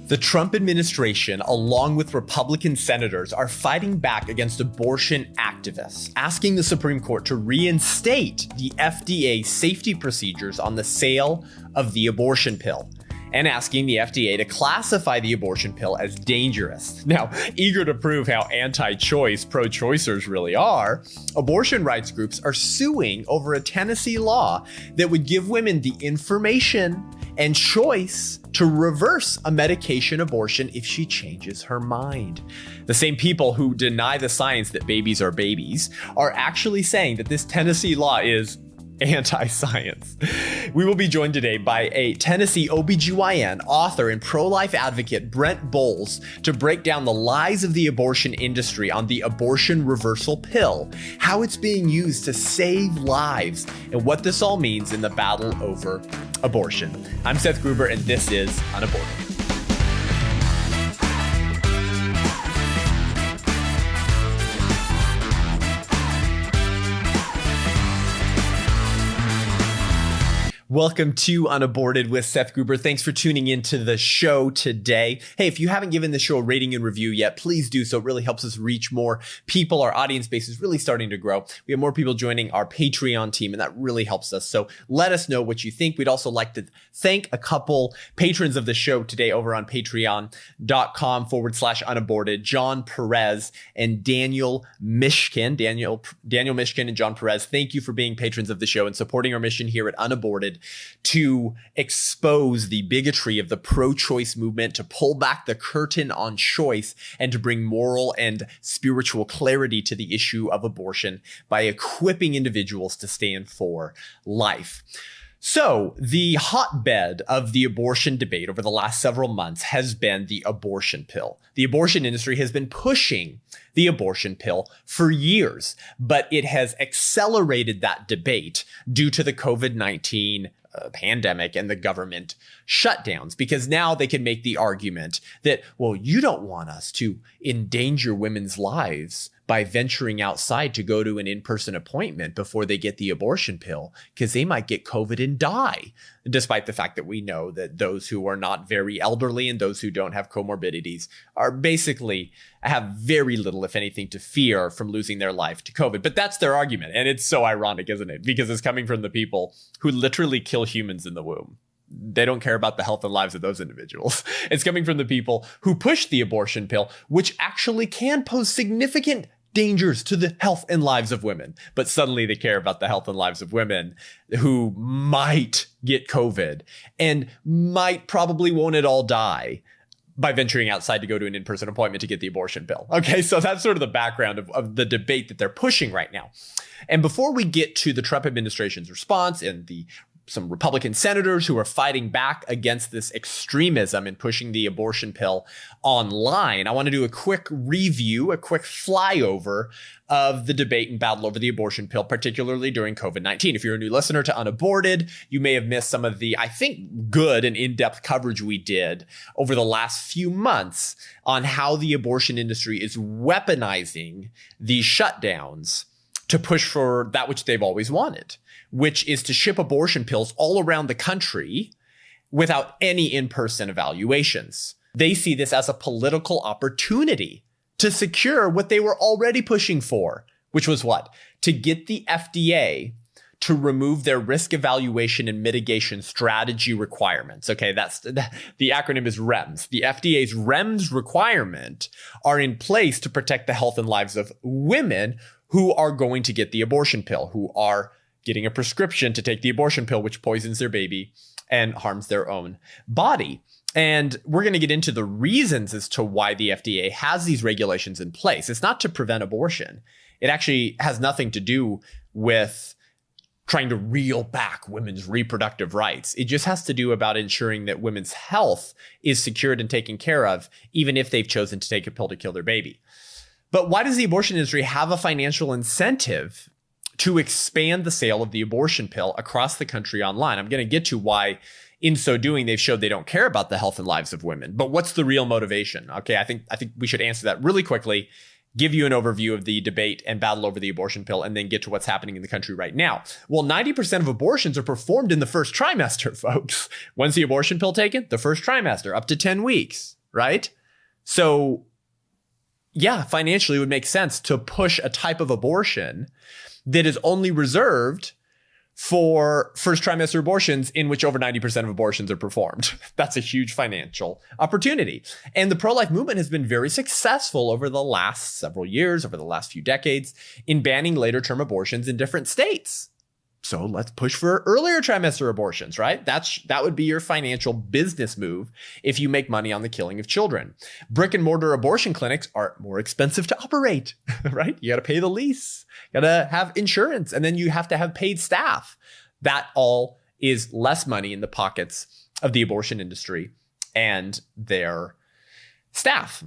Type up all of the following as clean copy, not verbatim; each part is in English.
The Trump administration, along with Republican senators, are fighting back against abortion activists, asking the Supreme Court to reinstate the FDA safety procedures on the sale of the abortion pill, and asking the FDA to classify the abortion pill as dangerous. Now, eager to prove how anti-choice pro-choicers really are, abortion rights groups are suing over a Tennessee law that would give women the information and choice to reverse a medication abortion if she changes her mind. The same people who deny the science that babies are babies are actually saying that this Tennessee law is anti-science. We will be joined today by a Tennessee OBGYN, author, and pro-life advocate, Brent Boles, to break down the lies of the abortion industry on the abortion reversal pill, how it's being used to save lives, and what this all means in the battle over abortion. I'm Seth Gruber, and this is UnAborted. Welcome to UnAborted with Seth Gruber. Thanks for tuning into the show today. Hey, if you haven't given the show a rating and review yet, please do so. It really helps us reach more people. Our audience base is really starting to grow. We have more people joining our Patreon team, and that really helps us. So let us know what you think. We'd also like to thank a couple patrons of the show today over on patreon.com/unaborted, John Perez and Daniel Mishkin. Daniel Mishkin and John Perez, thank you for being patrons of the show and supporting our mission here at UnAborted to expose the bigotry of the pro-choice movement, to pull back the curtain on choice, and to bring moral and spiritual clarity to the issue of abortion by equipping individuals to stand for life. So the hotbed of the abortion debate over the last several months has been the abortion pill. The abortion industry has been pushing the abortion pill for years, but it has accelerated that debate due to the COVID-19 pandemic and the government shutdowns, because now they can make the argument that, well, you don't want us to endanger women's lives by venturing outside to go to an in-person appointment before they get the abortion pill, because they might get COVID and die, despite the fact that we know that those who are not very elderly and those who don't have comorbidities are basically have very little, if anything, to fear from losing their life to COVID. But that's their argument. And it's so ironic, isn't it? Because it's coming from the people who literally kill humans in the womb. They don't care about the health and lives of those individuals. It's coming from the people who push the abortion pill, which actually can pose significant dangers to the health and lives of women. But suddenly they care about the health and lives of women who might get COVID and might probably won't at all die by venturing outside to go to an in-person appointment to get the abortion pill. Okay, so that's sort of the background of the debate that they're pushing right now. And before we get to the Trump administration's response and some Republican senators who are fighting back against this extremism and pushing the abortion pill online, I want to do a quick review, a quick flyover of the debate and battle over the abortion pill, particularly during COVID-19. If you're a new listener to UnAborted, you may have missed some of the, I think, good and in-depth coverage we did over the last few months on how the abortion industry is weaponizing these shutdowns to push for that which they've always wanted, which is to ship abortion pills all around the country without any in-person evaluations. They see this as a political opportunity to secure what they were already pushing for, which was what? To get the FDA to remove their risk evaluation and mitigation strategy requirements. Okay, that's the acronym is REMS. The FDA's REMS requirement are in place to protect the health and lives of women who are going to get the abortion pill, who are getting a prescription to take the abortion pill, which poisons their baby and harms their own body. And we're going to get into the reasons as to why the FDA has these regulations in place. It's not to prevent abortion. It actually has nothing to do with trying to reel back women's reproductive rights. It just has to do about ensuring that women's health is secured and taken care of, even if they've chosen to take a pill to kill their baby. But why does the abortion industry have a financial incentive to expand the sale of the abortion pill across the country online? I'm going to get to why, in so doing, they've showed they don't care about the health and lives of women. But what's the real motivation? Okay, I think we should answer that really quickly, give you an overview of the debate and battle over the abortion pill, and then get to what's happening in the country right now. Well, 90% of abortions are performed in the first trimester, folks. When's the abortion pill taken? The first trimester, up to 10 weeks. right? So yeah, financially it would make sense to push a type of abortion that is only reserved for first trimester abortions in which over 90% of abortions are performed. That's a huge financial opportunity. And the pro-life movement has been very successful over the last several years, over the last few decades, in banning later term abortions in different states. So let's push for earlier trimester abortions, right? That would be your financial business move if you make money on the killing of children. Brick and mortar abortion clinics are more expensive to operate, right? You got to pay the lease, got to have insurance, and then you have to have paid staff. That all is less money in the pockets of the abortion industry and their staff.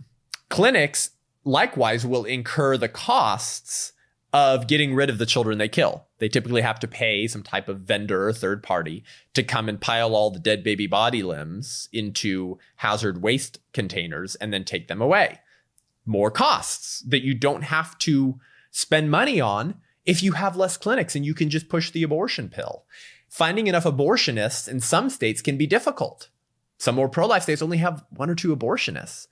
Clinics likewise will incur the costs of getting rid of the children they kill. They typically have to pay some type of vendor or third party to come and pile all the dead baby body limbs into hazard waste containers and then take them away. More costs that you don't have to spend money on if you have less clinics and you can just push the abortion pill. Finding enough abortionists in some states can be difficult. Some more pro-life states only have 1 or 2 abortionists.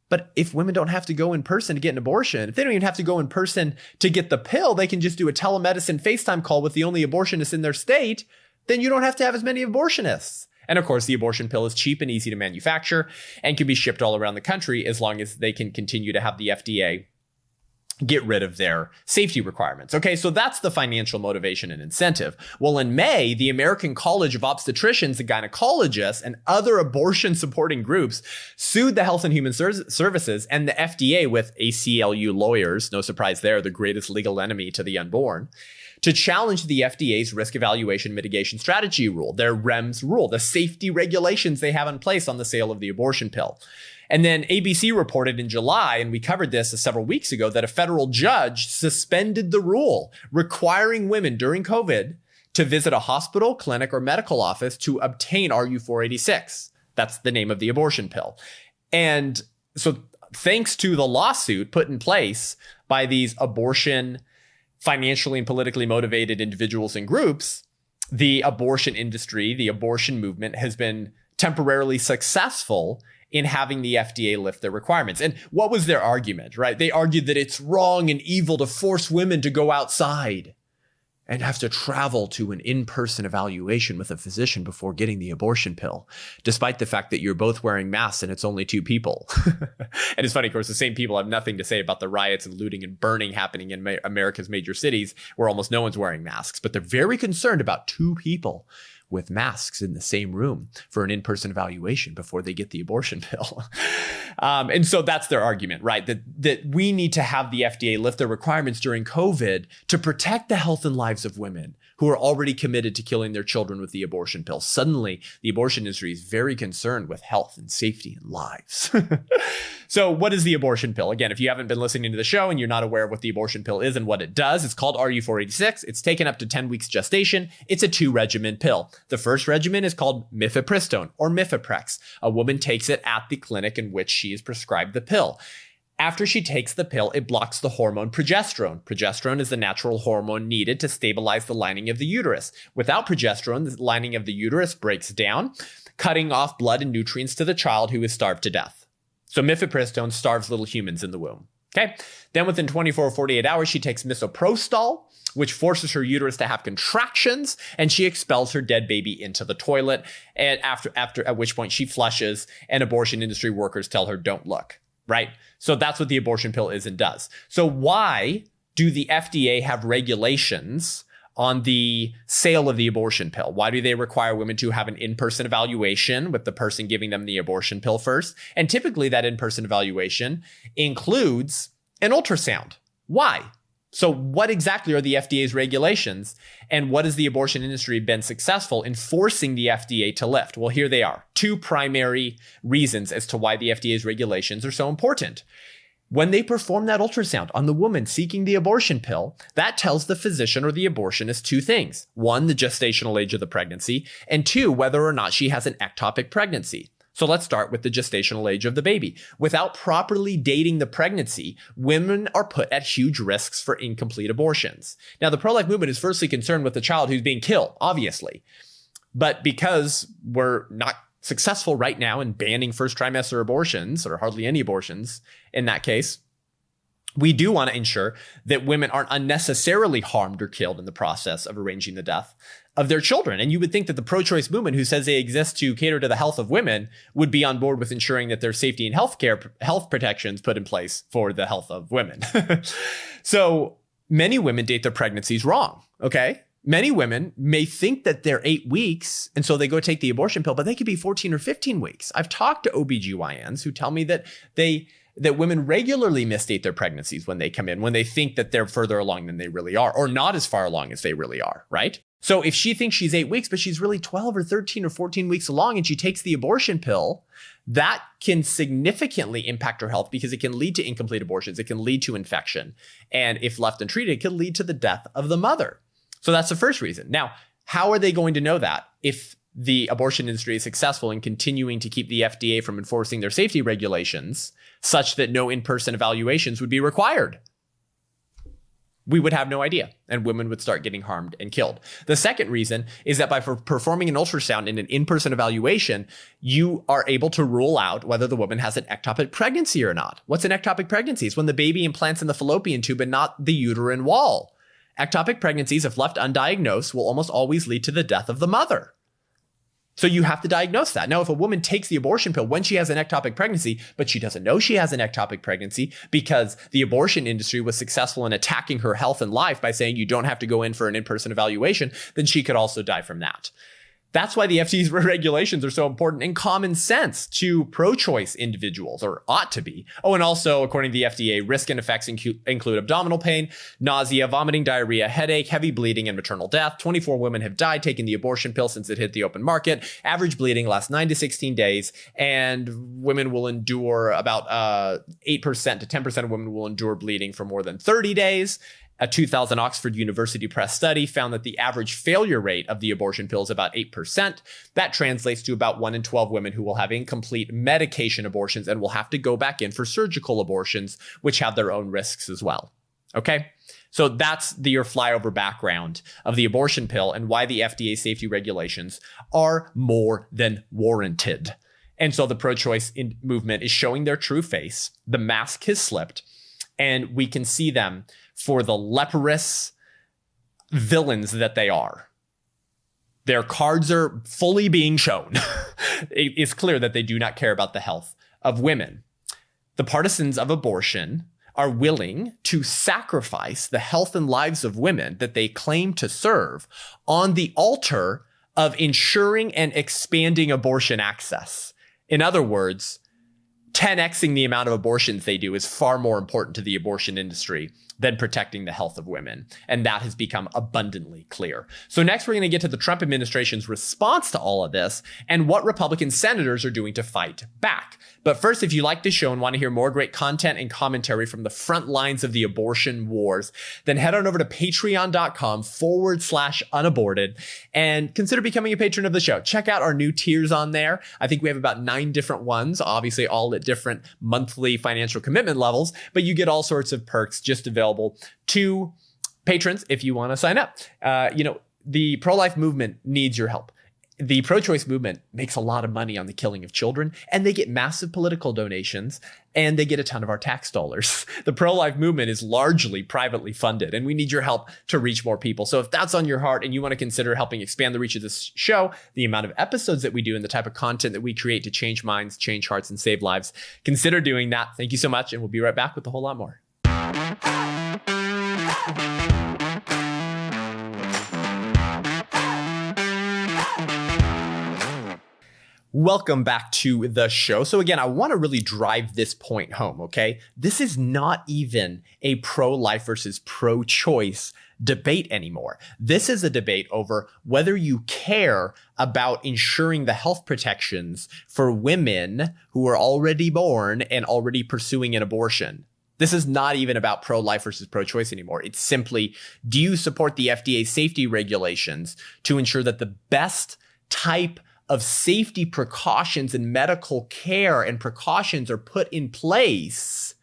But if women don't have to go in person to get an abortion, if they don't even have to go in person to get the pill, they can just do a telemedicine FaceTime call with the only abortionist in their state, then you don't have to have as many abortionists. And of course, the abortion pill is cheap and easy to manufacture and can be shipped all around the country as long as they can continue to have the FDA get rid of their safety requirements. Okay, so that's the financial motivation and incentive. Well, in May, the American College of Obstetricians and Gynecologists and other abortion supporting groups sued the Health and Human Services and the FDA with ACLU lawyers, no surprise there, the greatest legal enemy to the unborn, to challenge the FDA's risk evaluation mitigation strategy rule, their REMS rule, the safety regulations they have in place on the sale of the abortion pill. And then ABC reported in July, and we covered this several weeks ago, that a federal judge suspended the rule requiring women during COVID to visit a hospital, clinic, or medical office to obtain RU486. That's the name of the abortion pill. And so thanks to the lawsuit put in place by these abortion financially and politically motivated individuals and groups, the abortion industry, the abortion movement has been temporarily successful in having the FDA lift their requirements. And what was their argument, right? They argued that it's wrong and evil to force women to go outside and have to travel to an in-person evaluation with a physician before getting the abortion pill, despite the fact that you're both wearing masks and it's only 2 people. And it's funny, of course, the same people have nothing to say about the riots and looting and burning happening in America's major cities where almost no one's wearing masks, but they're very concerned about 2 people with masks in the same room for an in-person evaluation before they get the abortion pill. And so that's their argument, right? That we need to have the FDA lift their requirements during COVID to protect the health and lives of women who are already committed to killing their children with the abortion pill. Suddenly, the abortion industry is very concerned with health and safety and lives. So what is the abortion pill? Again, if you haven't been listening to the show and you're not aware of what the abortion pill is and what it does, it's called RU486. It's taken up to 10 weeks gestation. It's a 2-regimen pill. The first regimen is called mifepristone or Mifeprex. A woman takes it at the clinic in which she is prescribed the pill. After she takes the pill, it blocks the hormone progesterone. Progesterone is the natural hormone needed to stabilize the lining of the uterus. Without progesterone, the lining of the uterus breaks down, cutting off blood and nutrients to the child who is starved to death. So mifepristone starves little humans in the womb. Okay. Then within 24 or 48 hours, she takes misoprostol, which forces her uterus to have contractions, and she expels her dead baby into the toilet. And after at which point she flushes, and abortion industry workers tell her, don't look. Right? So that's what the abortion pill is and does. So why do the FDA have regulations on the sale of the abortion pill? Why do they require women to have an in-person evaluation with the person giving them the abortion pill first? And typically that in-person evaluation includes an ultrasound. Why? So what exactly are the FDA's regulations, and what has the abortion industry been successful in forcing the FDA to lift? Well, here they are. 2 primary reasons as to why the FDA's regulations are so important. When they perform that ultrasound on the woman seeking the abortion pill, that tells the physician or the abortionist 2 things. 1, the gestational age of the pregnancy, and 2, whether or not she has an ectopic pregnancy. So let's start with the gestational age of the baby. Without properly dating the pregnancy, women are put at huge risks for incomplete abortions. Now, the pro-life movement is firstly concerned with the child who's being killed, obviously. But because we're not successful right now in banning first trimester abortions, or hardly any abortions in that case, we do want to ensure that women aren't unnecessarily harmed or killed in the process of arranging the death of their children. And you would think that the pro-choice movement, who says they exist to cater to the health of women, would be on board with ensuring that there's safety and health protections put in place for the health of women. So many women date their pregnancies wrong, okay? Many women may think that they're 8 weeks, and so they go take the abortion pill, but they could be 14 or 15 weeks. I've talked to OBGYNs who tell me that women regularly misstate their pregnancies when they come in, when they think that they're further along than they really are, or not as far along as they really are, right? So if she thinks she's 8 weeks, but she's really 12 or 13 or 14 weeks along and she takes the abortion pill, that can significantly impact her health because it can lead to incomplete abortions. It can lead to infection. And if left untreated, it can lead to the death of the mother. So that's the first reason. Now, how are they going to know that if the abortion industry is successful in continuing to keep the FDA from enforcing their safety regulations such that no in-person evaluations would be required? We would have no idea, and women would start getting harmed and killed. The second reason is that by performing an ultrasound in an in-person evaluation, you are able to rule out whether the woman has an ectopic pregnancy or not. What's an ectopic pregnancy? It's when the baby implants in the fallopian tube and not the uterine wall. Ectopic pregnancies, if left undiagnosed, will almost always lead to the death of the mother. So you have to diagnose that. Now, if a woman takes the abortion pill when she has an ectopic pregnancy, but she doesn't know she has an ectopic pregnancy because the abortion industry was successful in attacking her health and life by saying you don't have to go in for an in-person evaluation, then she could also die from that. That's why the FDA's regulations are so important and common sense to pro-choice individuals, or ought to be. Oh, and also, according to the FDA, risk and effects include abdominal pain, nausea, vomiting, diarrhea, headache, heavy bleeding, and maternal death. 24 women have died taking the abortion pill since it hit the open market. Average bleeding lasts 9 to 16 days, and women will endure about 8% to 10% of women will endure bleeding for more than 30 days. A 2000 Oxford University Press study found that the average failure rate of the abortion pill is about 8%. That translates to about 1 in 12 women who will have incomplete medication abortions and will have to go back in for surgical abortions, which have their own risks as well. Okay? So that's your flyover background of the abortion pill and why the FDA safety regulations are more than warranted. And so the pro-choice movement is showing their true face. The mask has slipped, and we can see them for the leprous villains that they are. Their cards are fully being shown. It's clear that they do not care about the health of women. The partisans of abortion are willing to sacrifice the health and lives of women that they claim to serve on the altar of ensuring and expanding abortion access. In other words, 10xing the amount of abortions they do is far more important to the abortion industry than protecting the health of women. And that has become abundantly clear. So next, we're going to get to the Trump administration's response to all of this and what Republican senators are doing to fight back. But first, if you like this show and want to hear more great content and commentary from the front lines of the abortion wars, then head on over to patreon.com/unaborted and consider becoming a patron of the show. Check out our new tiers on there. I think we have about 9 different ones, obviously all at different monthly financial commitment levels, but you get all sorts of perks just available to patrons if you want to sign up. The pro-life movement needs your help. The pro-choice movement makes a lot of money on the killing of children, and they get massive political donations, and they get a ton of our tax dollars. The pro-life movement is largely privately funded, and we need your help to reach more people. So if that's on your heart and you want to consider helping expand the reach of this show, the amount of episodes that we do, and the type of content that we create to change minds, change hearts, and save lives, consider doing that. Thank you so much, and we'll be right back with a whole lot more. Welcome back to the show. So again, I want to really drive this point home, okay? This is not even a pro-life versus pro-choice debate anymore. This is a debate over whether you care about ensuring the health protections for women who are already born and already pursuing an abortion. This is not even about pro-life versus pro-choice anymore. It's simply, do you support the FDA safety regulations to ensure that the best type of safety precautions and medical care and precautions are put in place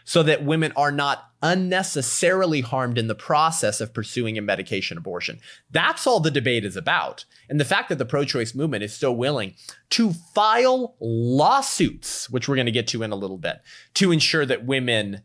so that women are not unnecessarily harmed in the process of pursuing a medication abortion. That's all the debate is about. And the fact that the pro-choice movement is so willing to file lawsuits, which we're going to get to in a little bit, to ensure that women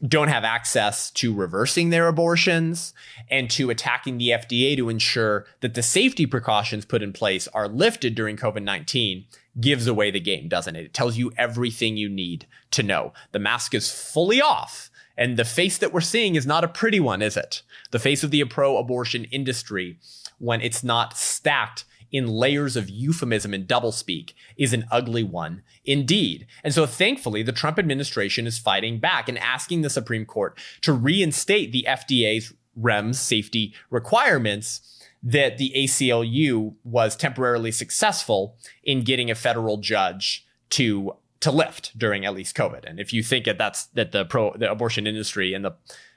don't have access to reversing their abortions and to attacking the FDA to ensure that the safety precautions put in place are lifted during COVID-19 gives away the game, doesn't it? It tells you everything you need to know. The mask is fully off, and the face that we're seeing is not a pretty one, is it? The face of the pro-abortion industry, when it's not stacked in layers of euphemism and doublespeak, is an ugly one indeed. And so thankfully, the Trump administration is fighting back and asking the Supreme Court to reinstate the FDA's REMS safety requirements that the ACLU was temporarily successful in getting a federal judge to lift during at least COVID. And if you think that the abortion industry and the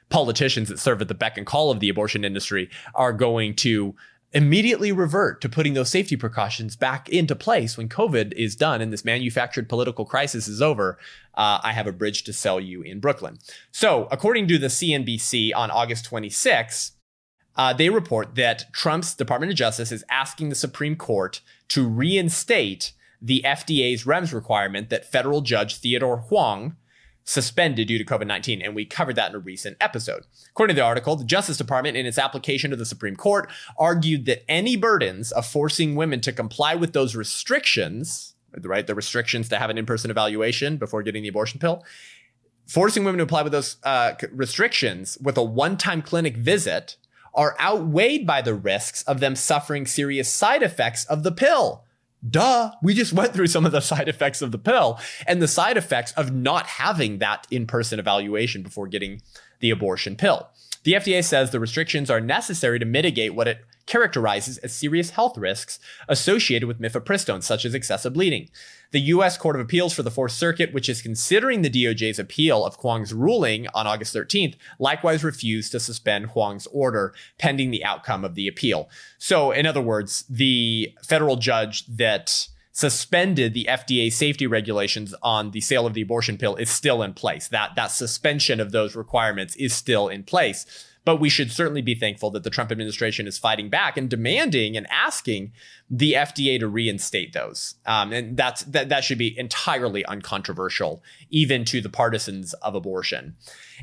politicians that serve at the beck and call of the abortion industry are going to immediately revert to putting those safety precautions back into place when COVID is done and this manufactured political crisis is over, I have a bridge to sell you in Brooklyn. So according to the CNBC on August 26, they report that Trump's Department of Justice is asking the Supreme Court to reinstate the FDA's REMS requirement that federal judge Theodore Huang suspended due to COVID-19, and we covered that in a recent episode. According to the article, the Justice Department, in its application to the Supreme Court, argued that any burdens of forcing women to comply with those restrictions, right, the restrictions to have an in-person evaluation before getting the abortion pill, forcing women to apply with those restrictions with a one-time clinic visit are outweighed by the risks of them suffering serious side effects of the pill. Duh, we just went through some of the side effects of the pill and the side effects of not having that in-person evaluation before getting the abortion pill. The FDA says the restrictions are necessary to mitigate what it characterizes as serious health risks associated with mifepristone, such as excessive bleeding. The U.S. Court of Appeals for the Fourth Circuit, which is considering the DOJ's appeal of Huang's ruling on August 13th, likewise refused to suspend Huang's order pending the outcome of the appeal. So, in other words, the federal judge that suspended the FDA safety regulations on the sale of the abortion pill is still in place. That suspension of those requirements is still in place. But we should certainly be thankful that the Trump administration is fighting back and demanding and asking the FDA to reinstate those. And that should be entirely uncontroversial, even to the partisans of abortion.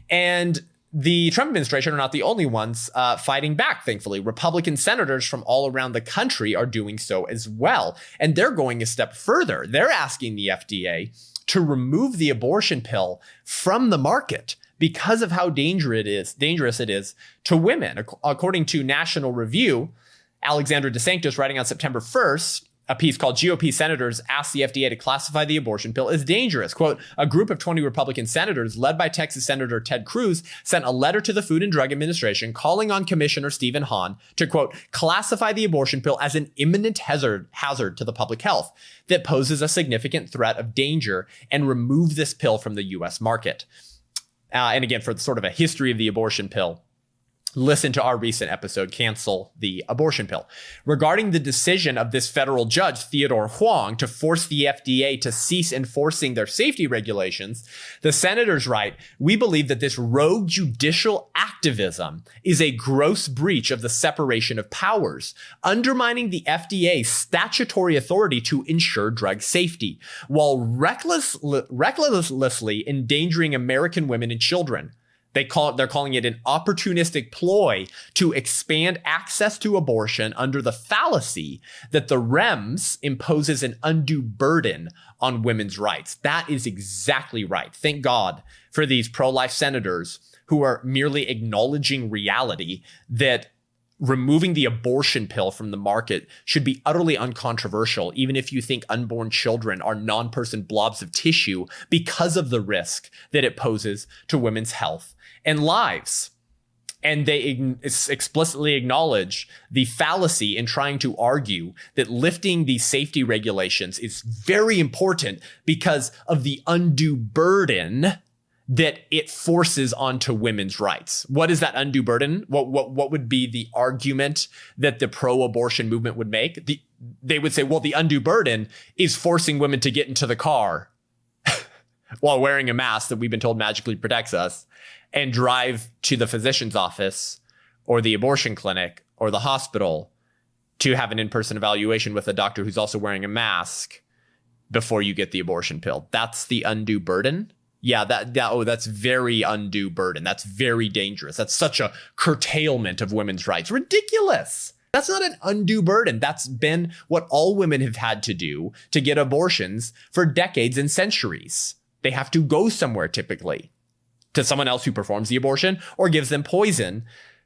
And the Trump administration are not the only ones fighting back, thankfully. Republican senators from all around the country are doing so as well. And they're going a step further. They're asking the FDA to remove the abortion pill from the market because of how dangerous it is to women. According to National Review, Alexandra DeSanctis, writing on September 1st, a piece called GOP Senators Ask the FDA to Classify the Abortion Pill as Dangerous. Quote, a group of 20 Republican senators led by Texas Senator Ted Cruz sent a letter to the Food and Drug Administration calling on Commissioner Stephen Hahn to, quote, classify the abortion pill as an imminent hazard to the public health that poses a significant threat of danger and remove this pill from the U.S. market. And again, for sort of a history of the abortion pill, listen to our recent episode, Cancel the Abortion Pill. Regarding the decision of this federal judge, Theodore Huang, to force the FDA to cease enforcing their safety regulations, the senators write, we believe that this rogue judicial activism is a gross breach of the separation of powers, undermining the FDA's statutory authority to ensure drug safety, while recklessly endangering American women and children. They're calling it an opportunistic ploy to expand access to abortion under the fallacy that the REMS imposes an undue burden on women's rights. That is exactly right. Thank God for these pro-life senators who are merely acknowledging reality that removing the abortion pill from the market should be utterly uncontroversial, even if you think unborn children are non-person blobs of tissue because of the risk that it poses to women's health and lives. And they explicitly acknowledge the fallacy in trying to argue that lifting these safety regulations is very important because of the undue burden that it forces onto women's rights. What is that undue burden? What would be the argument that the pro-abortion movement would make? They would say, well, the undue burden is forcing women to get into the car while wearing a mask that we've been told magically protects us and drive to the physician's office or the abortion clinic or the hospital to have an in-person evaluation with a doctor who's also wearing a mask before you get the abortion pill. That's the undue burden. Yeah, that's very undue burden. That's very dangerous. That's such a curtailment of women's rights. Ridiculous. That's not an undue burden. That's been what all women have had to do to get abortions for decades and centuries. They have to go somewhere, typically, to someone else who performs the abortion or gives them poison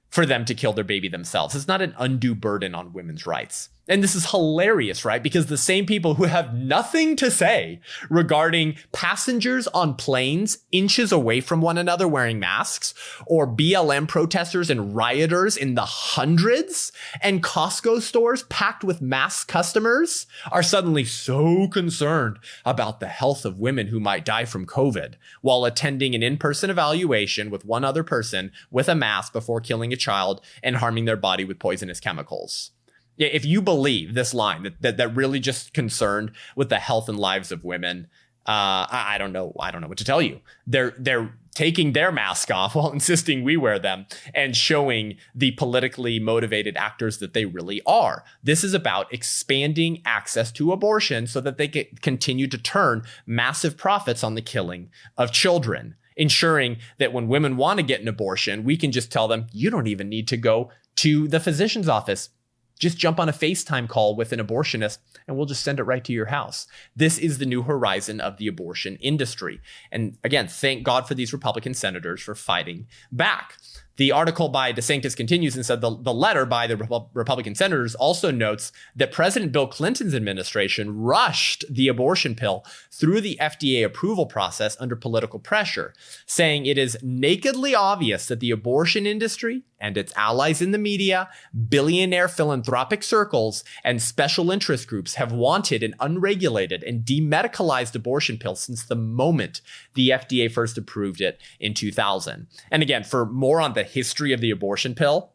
for them to kill their baby themselves. It's not an undue burden on women's rights. And this is hilarious, right? Because the same people who have nothing to say regarding passengers on planes inches away from one another wearing masks, or BLM protesters and rioters in the hundreds, and Costco stores packed with masked customers are suddenly so concerned about the health of women who might die from COVID while attending an in-person evaluation with one other person with a mask before killing a child and harming their body with poisonous chemicals. If you believe this line that really just concerned with the health and lives of women, I don't know what to tell you. They're taking their mask off while insisting we wear them and showing the politically motivated actors that they really are. This is about expanding access to abortion so that they can continue to turn massive profits on the killing of children, ensuring that when women want to get an abortion, we can just tell them, you don't even need to go to the physician's office. Just jump on a FaceTime call with an abortionist and we'll just send it right to your house. This is the new horizon of the abortion industry. And again, thank God for these Republican senators for fighting back. The article by DeSantis continues and said the letter by the Republican senators also notes that President Bill Clinton's administration rushed the abortion pill through the FDA approval process under political pressure, saying it is nakedly obvious that the abortion industry and its allies in the media, billionaire philanthropic circles, and special interest groups have wanted an unregulated and demedicalized abortion pill since the moment the FDA first approved it in 2000. And again, for more on the history of the abortion pill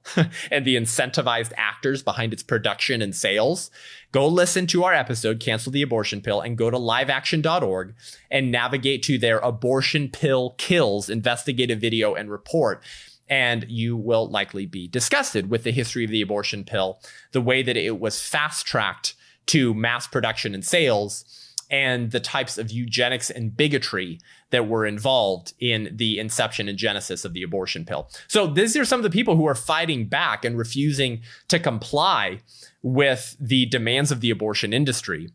and the incentivized actors behind its production and sales, go listen to our episode, Cancel the Abortion Pill, and go to liveaction.org and navigate to their Abortion Pill Kills investigative video and report. And you will likely be disgusted with the history of the abortion pill, the way that it was fast-tracked to mass production and sales, and the types of eugenics and bigotry that were involved in the inception and genesis of the abortion pill. So these are some of the people who are fighting back and refusing to comply with the demands of the abortion industry,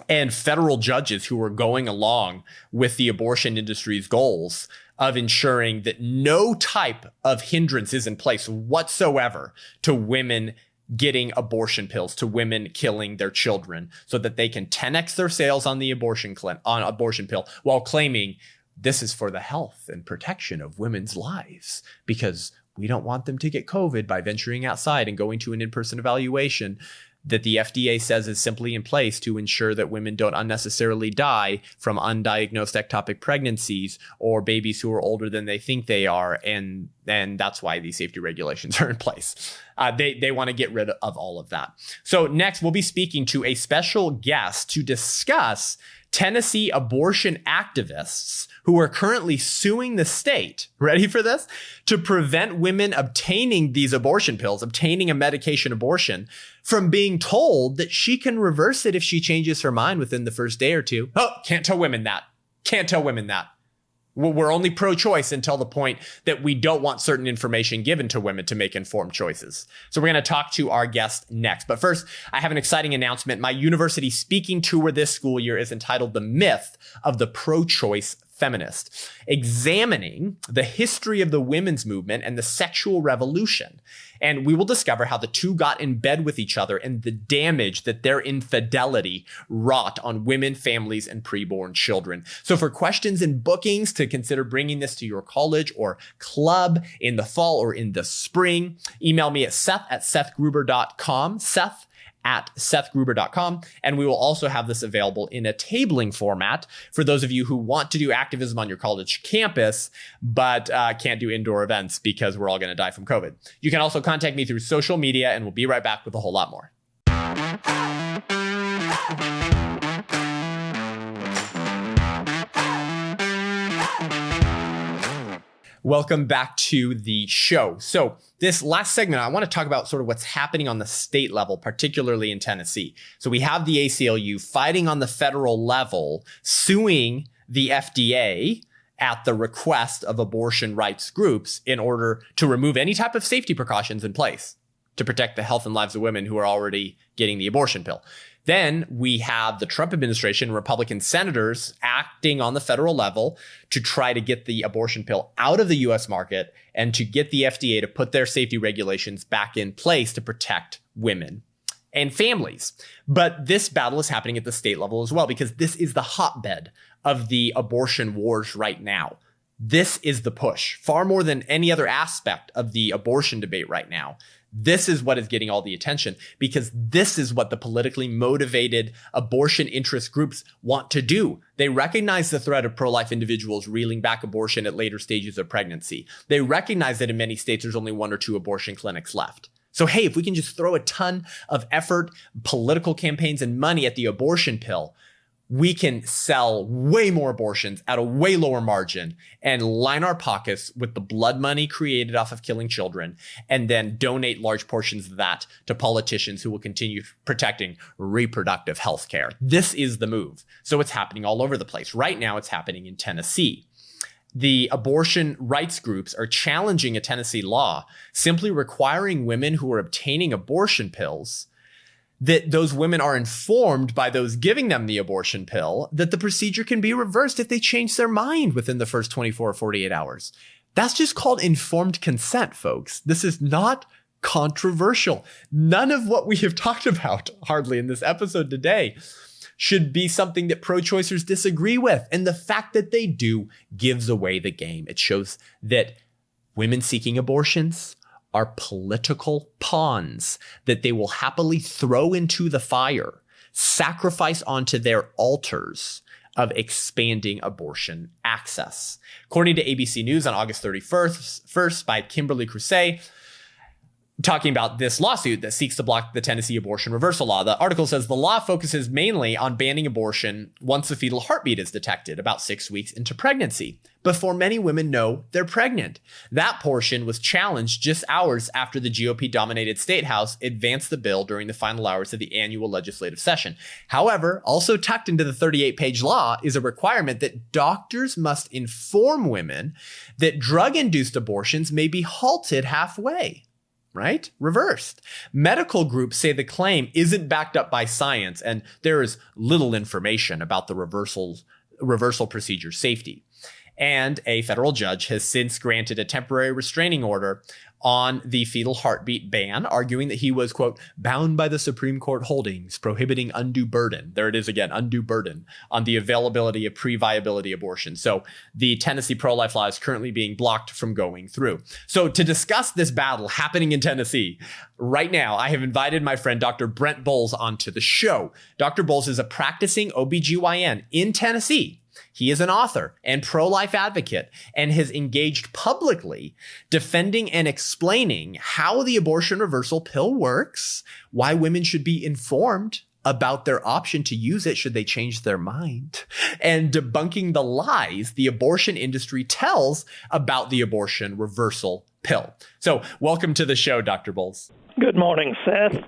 and federal judges who are going along with the abortion industry's goals of ensuring that no type of hindrance is in place whatsoever to women getting abortion pills, to women killing their children, so that they can 10x their sales on the abortion pill while claiming this is for the health and protection of women's lives because we don't want them to get COVID by venturing outside and going to an in-person evaluation that the FDA says is simply in place to ensure that women don't unnecessarily die from undiagnosed ectopic pregnancies or babies who are older than they think they are. And that's why these safety regulations are in place. They want to get rid of all of that. So next, we'll be speaking to a special guest to discuss Tennessee abortion activists who are currently suing the state, ready for this, to prevent women obtaining these abortion pills, obtaining a medication abortion, from being told that she can reverse it if she changes her mind within the first day or two. Oh, can't tell women that. Can't tell women that. We're only pro-choice until the point that we don't want certain information given to women to make informed choices. So we're going to talk to our guest next. But first, I have an exciting announcement. My university speaking tour this school year is entitled The Myth of the Pro-Choice Feminist, examining the history of the women's movement and the sexual revolution. And we will discover how the two got in bed with each other and the damage that their infidelity wrought on women, families, and preborn children. So for questions and bookings to consider bringing this to your college or club in the fall or in the spring, email me at seth@sethgruber.com, seth@sethgruber.com. And we will also have this available in a tabling format for those of you who want to do activism on your college campus, but can't do indoor events because we're all going to die from COVID. You can also contact me through social media, and we'll be right back with a whole lot more. Welcome back to the show. So this last segment, I want to talk about sort of what's happening on the state level, particularly in Tennessee. So we have the ACLU fighting on the federal level, suing the FDA at the request of abortion rights groups in order to remove any type of safety precautions in place to protect the health and lives of women who are already getting the abortion pill. Then we have the Trump administration, Republican senators acting on the federal level to try to get the abortion pill out of the U.S. market and to get the FDA to put their safety regulations back in place to protect women and families. But this battle is happening at the state level as well, because this is the hotbed of the abortion wars right now. This is the push, far more than any other aspect of the abortion debate right now. This is what is getting all the attention, because this is what the politically motivated abortion interest groups want to do. They recognize the threat of pro-life individuals reeling back abortion at later stages of pregnancy. They recognize that in many states, there's only 1 or 2 abortion clinics left. So, hey, if we can just throw a ton of effort, political campaigns, and money at the abortion pill, we can sell way more abortions at a way lower margin and line our pockets with the blood money created off of killing children, and then donate large portions of that to politicians who will continue protecting reproductive health care. This is the move. So it's happening all over the place. Right now, it's happening in Tennessee. The abortion rights groups are challenging a Tennessee law simply requiring women who are obtaining abortion pills that those women are informed by those giving them the abortion pill that the procedure can be reversed if they change their mind within the first 24 or 48 hours. That's just called informed consent, folks. This is not controversial. None of what we have talked about, hardly in this episode today, should be something that pro-choicers disagree with. And the fact that they do gives away the game. It shows that women seeking abortions are political pawns that they will happily throw into the fire, sacrifice onto their altars of expanding abortion access. According to ABC News on August 31st by Kimberly Crusay, talking about this lawsuit that seeks to block the Tennessee abortion reversal law. The article says the law focuses mainly on banning abortion once a fetal heartbeat is detected, about 6 weeks into pregnancy, before many women know they're pregnant. That portion was challenged just hours after the GOP-dominated State House advanced the bill during the final hours of the annual legislative session. However, also tucked into the 38-page law is a requirement that doctors must inform women that drug-induced abortions may be halted halfway. Right? Reversed. Medical groups say the claim isn't backed up by science, and there is little information about the reversal procedure safety. And a federal judge has since granted a temporary restraining order on the fetal heartbeat ban, arguing that he was, quote, bound by the Supreme Court holdings prohibiting undue burden. There it is again, undue burden on the availability of pre-viability abortion. So the Tennessee pro-life law is currently being blocked from going through. So to discuss this battle happening in Tennessee right now, I have invited my friend Dr. Brent Boles onto the show. Dr. Boles is a practicing OBGYN in Tennessee. He is an author and pro-life advocate and has engaged publicly defending and explaining how the abortion reversal pill works, why women should be informed about their option to use it should they change their mind, and debunking the lies the abortion industry tells about the abortion reversal pill. So welcome to the show, Dr. Boles. Good morning, Seth.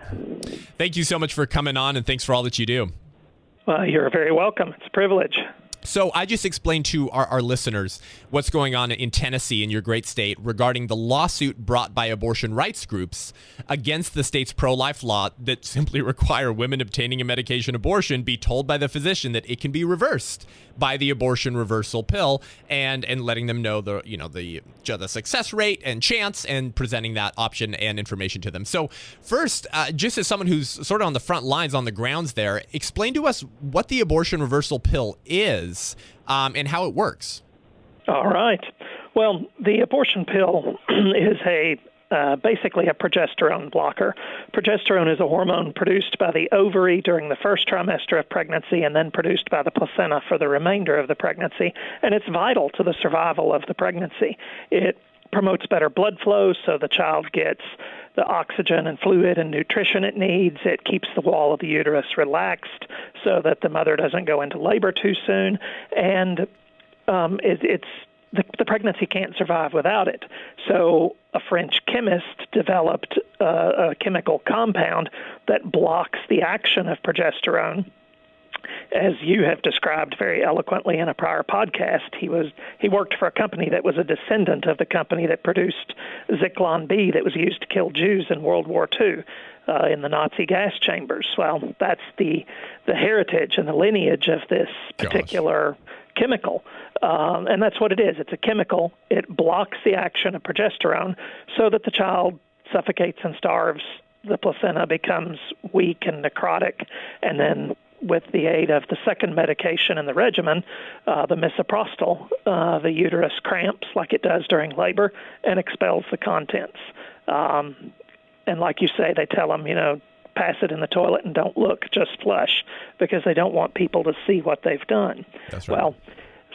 Thank you so much for coming on, and thanks for all that you do. Well, you're very welcome. It's a privilege. So I just explained to our listeners what's going on in Tennessee, in your great state, regarding the lawsuit brought by abortion rights groups against the state's pro-life law that simply require women obtaining a medication abortion be told by the physician that it can be reversed by the abortion reversal pill, and letting them know the success rate and chance, and presenting that option and information to them. So first, just as someone who's sort of on the front lines, on the grounds there, explain to us what the abortion reversal pill is and how it works. All right. Well, the abortion pill is basically a progesterone blocker. Progesterone is a hormone produced by the ovary during the first trimester of pregnancy and then produced by the placenta for the remainder of the pregnancy, and it's vital to the survival of the pregnancy. It promotes better blood flow so the child gets the oxygen and fluid and nutrition it needs. It keeps the wall of the uterus relaxed so that the mother doesn't go into labor too soon, and it's the pregnancy can't survive without it. So a French chemist developed a chemical compound that blocks the action of progesterone. As you have described very eloquently in a prior podcast, he worked for a company that was a descendant of the company that produced Zyklon B that was used to kill Jews in World War II in the Nazi gas chambers. Well, that's the heritage and the lineage of this particular chemical. And that's what it is. It's a chemical. It blocks the action of progesterone so that the child suffocates and starves. The placenta becomes weak and necrotic, and then with the aid of the second medication in the regimen, the misoprostol, the uterus cramps like it does during labor and expels the contents. And like you say, they tell them, pass it in the toilet and don't look, just flush, because they don't want people to see what they've done. That's right. Well,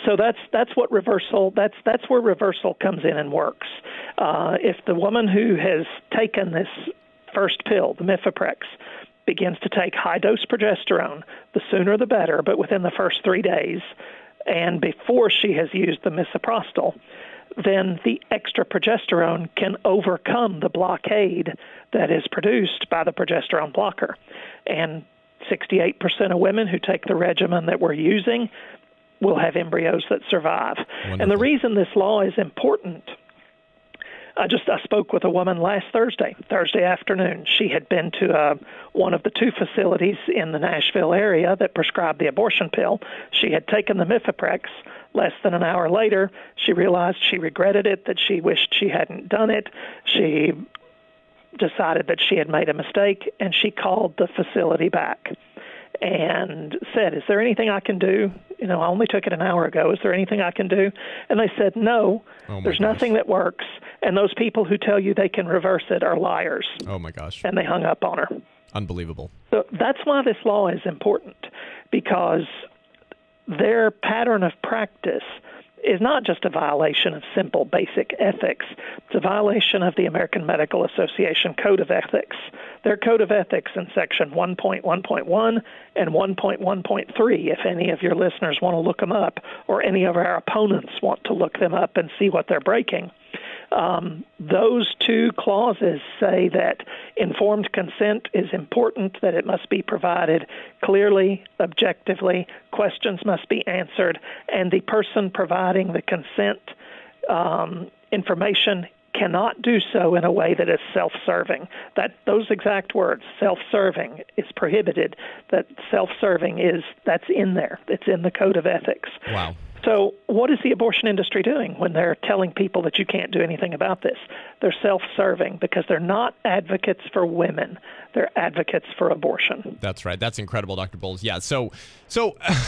so that's what reversal. That's where reversal comes in and works. If the woman who has taken this first pill, the Mifeprex, begins to take high-dose progesterone, the sooner the better, but within the first 3 days, and before she has used the misoprostol, then the extra progesterone can overcome the blockade that is produced by the progesterone blocker. And 68% of women who take the regimen that we're using will have embryos that survive. Wonderful. And the reason this law is important, I spoke with a woman last Thursday afternoon. She had been to one of the two facilities in the Nashville area that prescribed the abortion pill. She had taken the Mifeprex. Less than an hour later, she realized she regretted it, that she wished she hadn't done it. She decided that she had made a mistake, and she called the facility back and said, "Is there anything I can do? I only took it an hour ago. Is there anything I can do?" And they said, "No, there's nothing that works. And those people who tell you they can reverse it are liars." Oh, my gosh. And they hung up on her. Unbelievable. So that's why this law is important, because their pattern of practice is not just a violation of simple, basic ethics. It's a violation of the American Medical Association Code of Ethics. Their Code of Ethics in Section 1.1.1 and 1.1.3, if any of your listeners want to look them up, or any of our opponents want to look them up and see what they're breaking. Those two clauses say that informed consent is important, that it must be provided clearly, objectively, questions must be answered, and the person providing the consent information cannot do so in a way that is self-serving. Those exact words, self-serving, is prohibited. That self-serving that's in there. It's in the Code of Ethics. Wow. So what is the abortion industry doing when they're telling people that you can't do anything about this? They're self-serving because they're not advocates for women. They're advocates for abortion. That's right. That's incredible, Dr. Boles. Yeah. So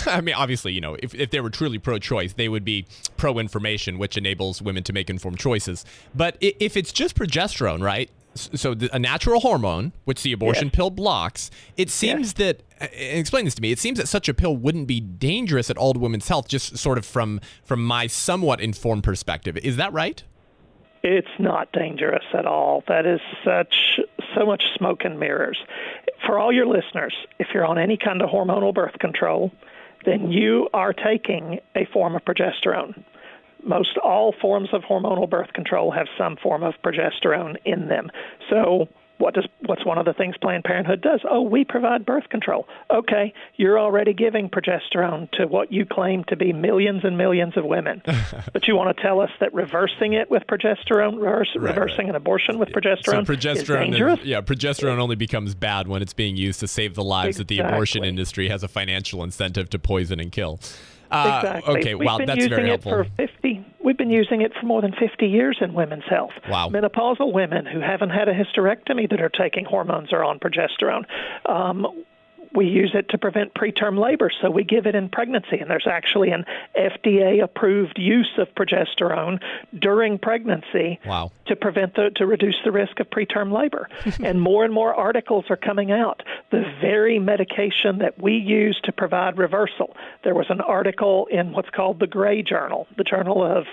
I mean, obviously, if they were truly pro-choice, they would be pro-information, which enables women to make informed choices. But if it's just progesterone, right? So a natural hormone, which the abortion pill blocks, it seems that, explain this to me, it seems that such a pill wouldn't be dangerous at all to women's health, just sort of from my somewhat informed perspective. Is that right? It's not dangerous at all. That is so much smoke and mirrors. For all your listeners, if you're on any kind of hormonal birth control, then you are taking a form of progesterone. Most all forms of hormonal birth control have some form of progesterone in them. So what's one of the things Planned Parenthood does? Oh, we provide birth control. Okay, you're already giving progesterone to what you claim to be millions and millions of women. But you want to tell us that reversing it with progesterone, reversing an abortion with progesterone, is dangerous? Progesterone only becomes bad when it's being used to save the lives that the abortion industry has a financial incentive to poison and kill. Exactly. Okay, wow, that's very helpful. We've been using it for more than 50 years in women's health. Wow. Menopausal women who haven't had a hysterectomy that are taking hormones are on progesterone. We use it to prevent preterm labor, so we give it in pregnancy. And there's actually an FDA-approved use of progesterone during pregnancy to reduce the risk of preterm labor. And more articles are coming out. The very medication that we use to provide reversal. There was an article in what's called the Gray Journal, the journal of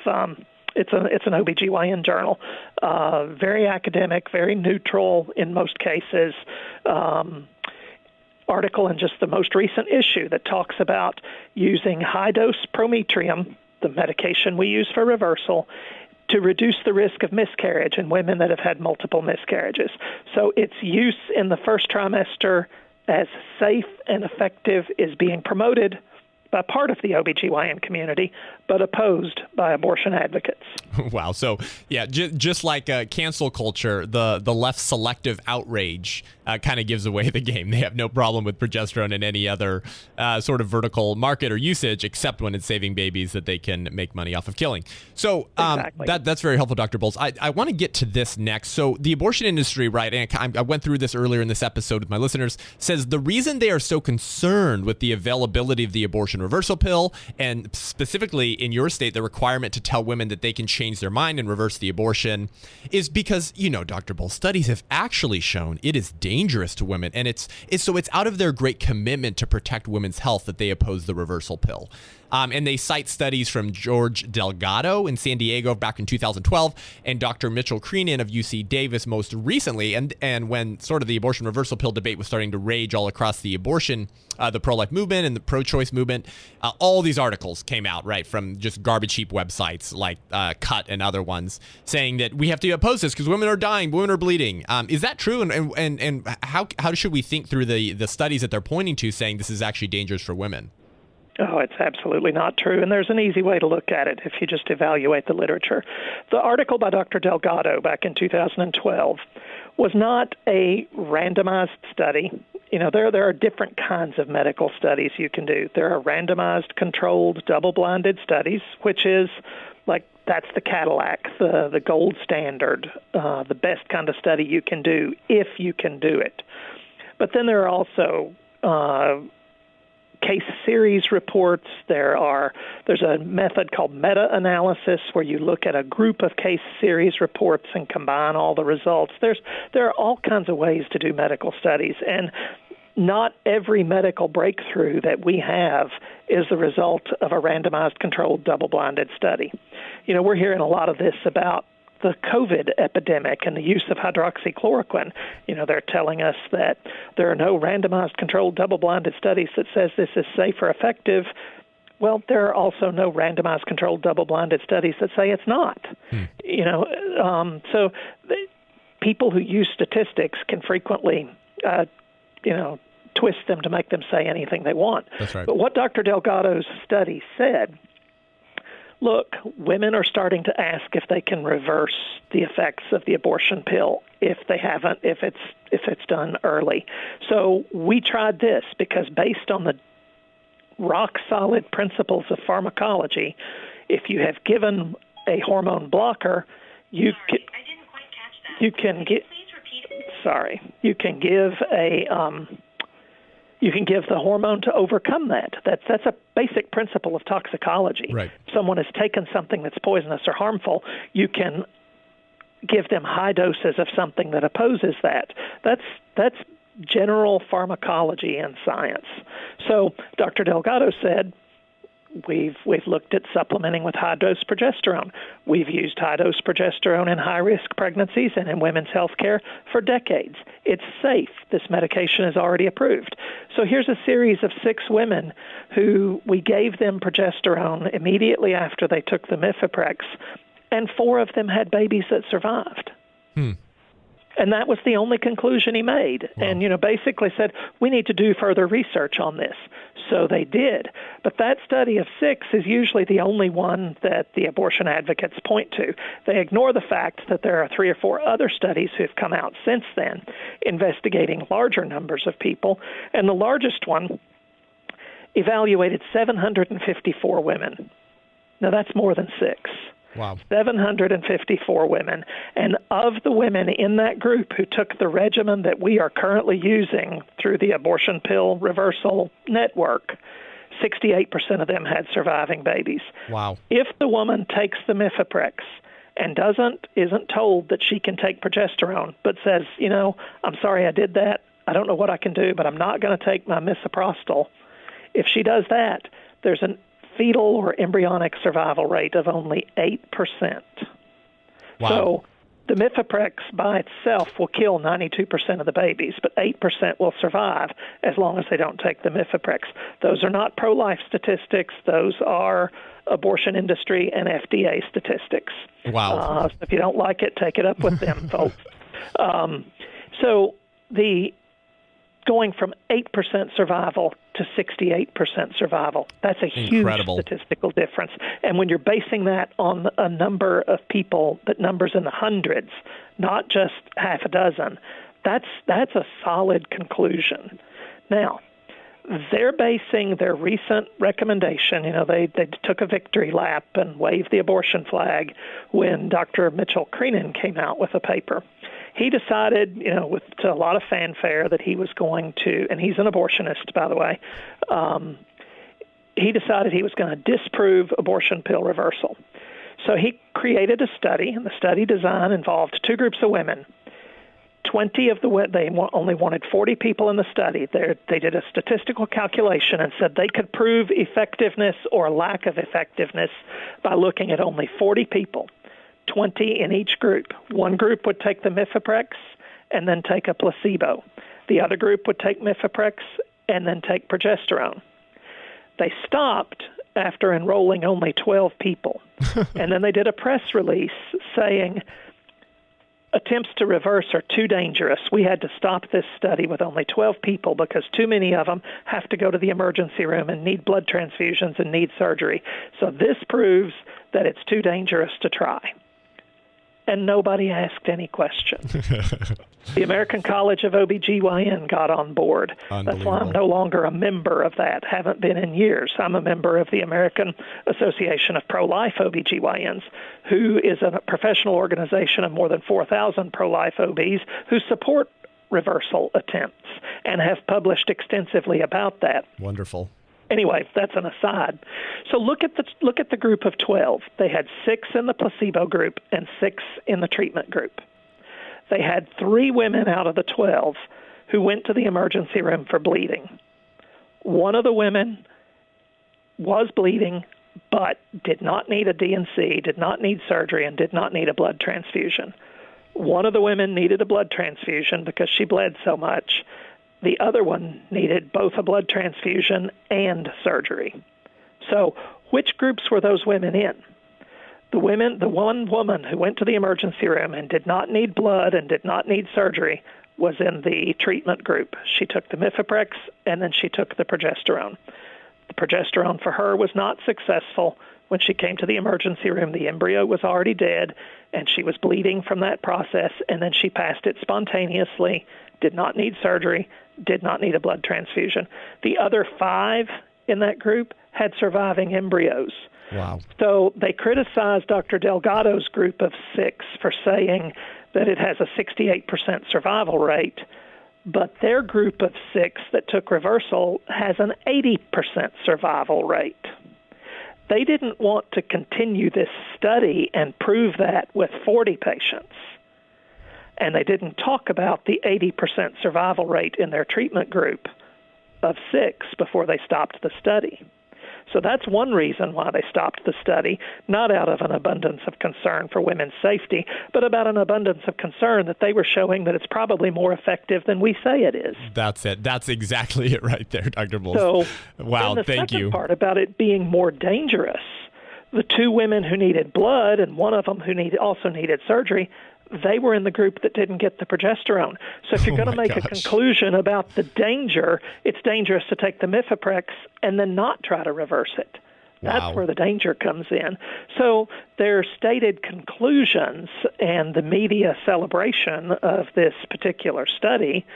it's an OBGYN journal, very academic, very neutral in most cases. Article in just the most recent issue that talks about using high-dose prometrium, the medication we use for reversal, to reduce the risk of miscarriage in women that have had multiple miscarriages. So its use in the first trimester as safe and effective is being promoted by part of the OBGYN community, but opposed by abortion advocates. Wow. So, yeah, just like cancel culture, the left selective outrage kind of gives away the game. They have no problem with progesterone in any other sort of vertical market or usage, except when it's saving babies that they can make money off of killing. So Exactly. that's very helpful, Dr. Boles. I want to get to this next. So the abortion industry, right, and I went through this earlier in this episode with my listeners, says the reason they are so concerned with the availability of the abortion reversal pill, and specifically in your state, the requirement to tell women that they can change their mind and reverse the abortion, is because, Dr. Boles, studies have actually shown it is dangerous to women. And it's out of their great commitment to protect women's health that they oppose the reversal pill. And they cite studies from George Delgado in San Diego back in 2012 and Dr. Mitchell Creenan of UC Davis most recently. And when sort of the abortion reversal pill debate was starting to rage all across the the pro-life movement and the pro-choice movement, all these articles came out, right, from just garbage heap websites like Cut and other ones saying that we have to oppose this because women are dying, women are bleeding. Is that true? And how should we think through the studies that they're pointing to saying this is actually dangerous for women? Oh, it's absolutely not true. And there's an easy way to look at it if you just evaluate the literature. The article by Dr. Delgado back in 2012 was not a randomized study. There are different kinds of medical studies you can do. There are randomized, controlled, double-blinded studies, which is that's the Cadillac, the gold standard, the best kind of study you can do if you can do it. But then there are also case series reports. There's a method called meta-analysis where you look at a group of case series reports and combine all the results. There are all kinds of ways to do medical studies, and not every medical breakthrough that we have is the result of a randomized, controlled, double-blinded study. We're hearing a lot of this about the COVID epidemic and the use of hydroxychloroquine. They're telling us that there are no randomized, controlled, double-blinded studies that says this is safe or effective. Well, there are also no randomized, controlled, double-blinded studies that say it's not. So people who use statistics can frequently, twist them to make them say anything they want. That's right. But what Dr. Delgado's study said, look, women are starting to ask if they can reverse the effects of the abortion pill if it's done early. So we tried this because based on the rock-solid principles of pharmacology, if you have given a hormone blocker, you can give the hormone to overcome that. That's a basic principle of toxicology. Right. If someone has taken something that's poisonous or harmful, you can give them high doses of something that opposes that. That's general pharmacology and science. So Dr. Delgado said, We've looked at supplementing with high-dose progesterone. We've used high-dose progesterone in high-risk pregnancies and in women's health care for decades. It's safe. This medication is already approved. So here's a series of 6 women who we gave them progesterone immediately after they took the Mifeprex, and 4 of them had babies that survived. And that was the only conclusion he made. Wow. And, basically said, we need to do further research on this. So they did. But that study of 6 is usually the only one that the abortion advocates point to. They ignore the fact that there are 3 or 4 other studies who have come out since then investigating larger numbers of people. And the largest one evaluated 754 women. Now, that's more than 6. Wow. 754 women. And of the women in that group who took the regimen that we are currently using through the abortion pill reversal network, 68% of them had surviving babies. Wow. If the woman takes the Mifeprex and isn't told that she can take progesterone, but says, I'm sorry I did that, I don't know what I can do, but I'm not going to take my misoprostol. If she does that, there's an fetal or embryonic survival rate of only 8%. Wow. So the Mifeprex by itself will kill 92% of the babies, but 8% will survive as long as they don't take the Mifeprex. Those are not pro-life statistics. Those are abortion industry and FDA statistics. Wow. So if you don't like it, take it up with them, folks. So going from 8% survival to 68% survival, that's a huge statistical difference. And when you're basing that on a number of people that numbers in the hundreds, not just half a dozen, that's a solid conclusion. Now, they're basing their recent recommendation, they took a victory lap and waved the abortion flag when Dr. Mitchell Creenan came out with a paper. He decided, with a lot of fanfare, that he was going to, and he's an abortionist, by the way, he decided he was going to disprove abortion pill reversal. So he created a study, and the study design involved two groups of women. 20 of they only wanted 40 people in the study. They did a statistical calculation and said they could prove effectiveness or lack of effectiveness by looking at only 40 people. 20 in each group. One group would take the Mifeprex and then take a placebo. The other group would take Mifeprex and then take progesterone. They stopped after enrolling only 12 people. And then they did a press release saying, attempts to reverse are too dangerous. We had to stop this study with only 12 people because too many of them have to go to the emergency room and need blood transfusions and need surgery. So this proves that it's too dangerous to try. And nobody asked any questions. The American College of OBGYN got on board. That's why I'm no longer a member of that, haven't been in years. I'm a member of the American Association of Pro-Life OBGYNs, who is a professional organization of more than 4,000 pro-life OBs who support reversal attempts and have published extensively about that. Wonderful. Anyway, that's an aside. So look at the group of 12. They had 6 in the placebo group and 6 in the treatment group. They had 3 women out of the 12 who went to the emergency room for bleeding. One of the women was bleeding but did not need a D&C, did not need surgery, and did not need a blood transfusion. One of the women needed a blood transfusion because she bled so much. The other one needed both a blood transfusion and surgery. So which groups were those women in? The one woman who went to the emergency room and did not need blood and did not need surgery was in the treatment group. She took the Mifeprex and then she took the progesterone. The progesterone for her was not successful. When she came to the emergency room, the embryo was already dead and she was bleeding from that process, and then she passed it spontaneously, did not need surgery, did not need a blood transfusion. The other 5 in that group had surviving embryos. Wow. So they criticized Dr. Delgado's group of 6 for saying that it has a 68% survival rate, but their group of 6 that took reversal has an 80% survival rate. They didn't want to continue this study and prove that with 40 patients. And they didn't talk about the 80% survival rate in their treatment group of 6 before they stopped the study. So that's one reason why they stopped the study, not out of an abundance of concern for women's safety, but about an abundance of concern that they were showing that it's probably more effective than we say it is. That's it. That's exactly it right there, Dr. Boles. So, wow, thank you. The second part about it being more dangerous, the 2 women who needed blood and one of them who also needed surgery, they were in the group that didn't get the progesterone. So if you're going to make a conclusion about the danger, it's dangerous to take the Mifeprex and then not try to reverse it. That's where the danger comes in. So their stated conclusions and the media celebration of this particular study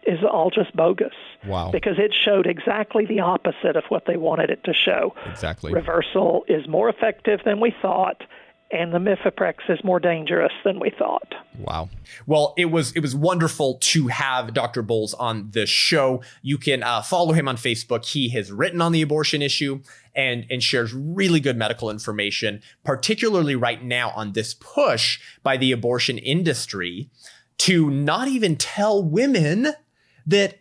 is all just bogus. Wow. Because it showed exactly the opposite of what they wanted it to show. Exactly. Reversal is more effective than we thought, and the Mifeprex is more dangerous than we thought. Wow. Well, it was wonderful to have Dr. Boles on the show. You can follow him on Facebook. He has written on the abortion issue and shares really good medical information, particularly right now on this push by the abortion industry to not even tell women that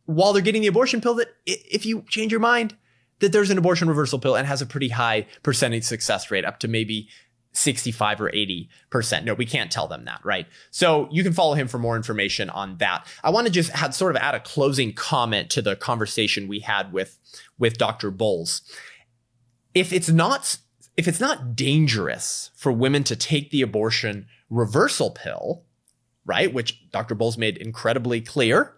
while they're getting the abortion pill, that if you change your mind, that there's an abortion reversal pill and has a pretty high percentage success rate, up to maybe 65 or 80%. No, we can't tell them that, right? So you can follow him for more information on that. I want to just add a closing comment to the conversation we had with Dr. Boles. if it's not dangerous for women to take the abortion reversal pill, right, which Dr. Boles made incredibly clear,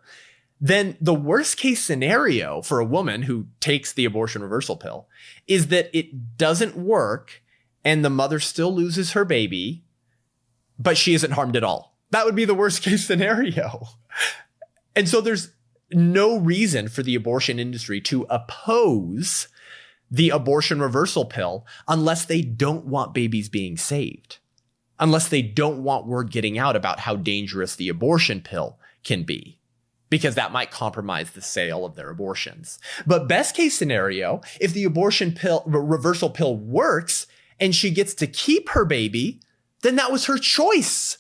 then the worst case scenario for a woman who takes the abortion reversal pill is that it doesn't work and the mother still loses her baby, but she isn't harmed at all. That would be the worst case scenario. And so there's no reason for the abortion industry to oppose the abortion reversal pill unless they don't want babies being saved, unless they don't want word getting out about how dangerous the abortion pill can be, because that might compromise the sale of their abortions. But best case scenario, if the abortion pill reversal pill works and she gets to keep her baby, then that was her choice.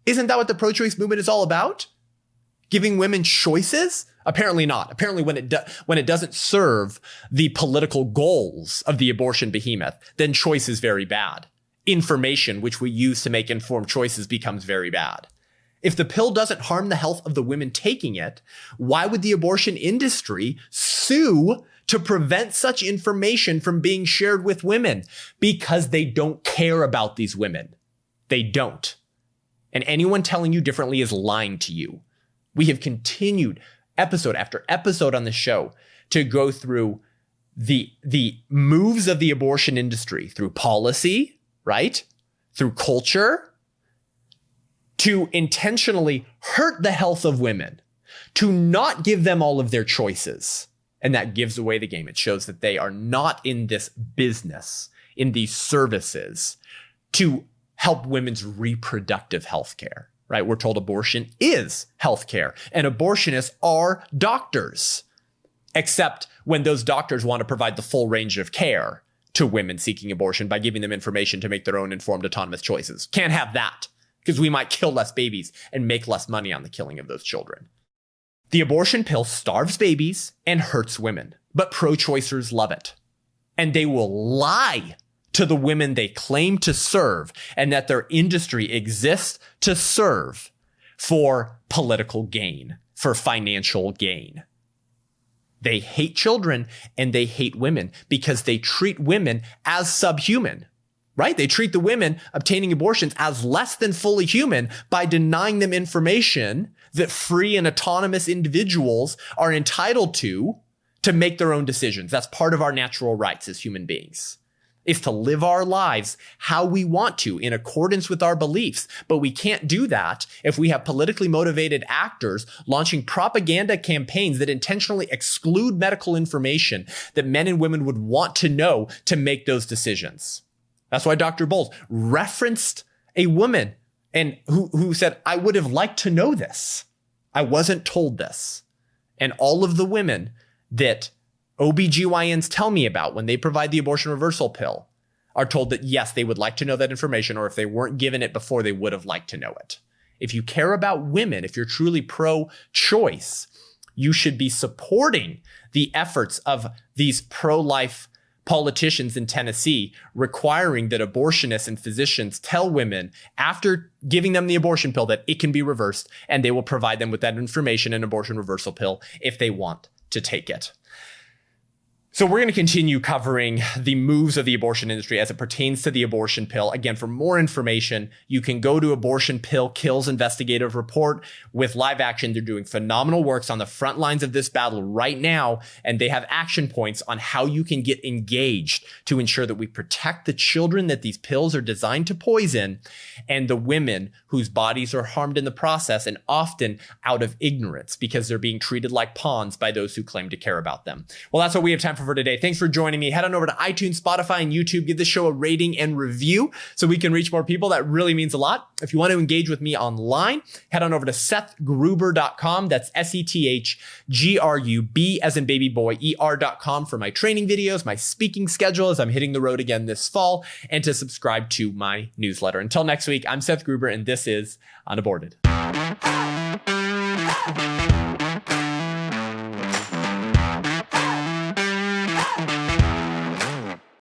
Isn't that what the pro-choice movement is all about? Giving women choices? Apparently not. Apparently when it doesn't serve the political goals of the abortion behemoth, then choice is very bad. Information, which we use to make informed choices, becomes very bad. If the pill doesn't harm the health of the women taking it, why would the abortion industry sue to prevent such information from being shared with women? Because they don't care about these women. They don't. And anyone telling you differently is lying to you. We have continued episode after episode on the show to go through the moves of the abortion industry through policy, right? Through culture, to intentionally hurt the health of women, to not give them all of their choices. And that gives away the game. It shows that they are not in this business, in these services, to help women's reproductive health care, right? We're told abortion is health care, and abortionists are doctors, except when those doctors want to provide the full range of care to women seeking abortion by giving them information to make their own informed, autonomous choices. Can't have that, because we might kill less babies and make less money on the killing of those children. The abortion pill starves babies and hurts women, but pro-choicers love it. And they will lie to the women they claim to serve and that their industry exists to serve for political gain, for financial gain. They hate children and they hate women because they treat women as subhuman. Right? They treat the women obtaining abortions as less than fully human by denying them information that free and autonomous individuals are entitled to make their own decisions. That's part of our natural rights as human beings, is to live our lives how we want to in accordance with our beliefs. But we can't do that if we have politically motivated actors launching propaganda campaigns that intentionally exclude medical information that men and women would want to know to make those decisions. That's why Dr. Boles referenced a woman and who said, I would have liked to know this. I wasn't told this. And all of the women that OBGYNs tell me about when they provide the abortion reversal pill are told that, yes, they would like to know that information, or if they weren't given it before, they would have liked to know it. If you care about women, if you're truly pro-choice, you should be supporting the efforts of these pro-life politicians in Tennessee requiring that abortionists and physicians tell women after giving them the abortion pill that it can be reversed, and they will provide them with that information, an abortion reversal pill, if they want to take it. So we're going to continue covering the moves of the abortion industry as it pertains to the abortion pill. Again, for more information, you can go to Abortion Pill Kills Investigative Report with Live Action. They're doing phenomenal works on the front lines of this battle right now, and they have action points on how you can get engaged to ensure that we protect the children that these pills are designed to poison and the women whose bodies are harmed in the process, and often out of ignorance because they're being treated like pawns by those who claim to care about them. Well, that's what we have time for today. Thanks for joining me. Head on over to iTunes, Spotify, and YouTube. Give the show a rating and review so we can reach more people. That really means a lot. If you want to engage with me online, head on over to SethGruber.com. That's SethGrub as in baby boy, ER.com for my training videos, my speaking schedule as I'm hitting the road again this fall, and to subscribe to my newsletter. Until next week, I'm Seth Gruber, and this is Unaborted.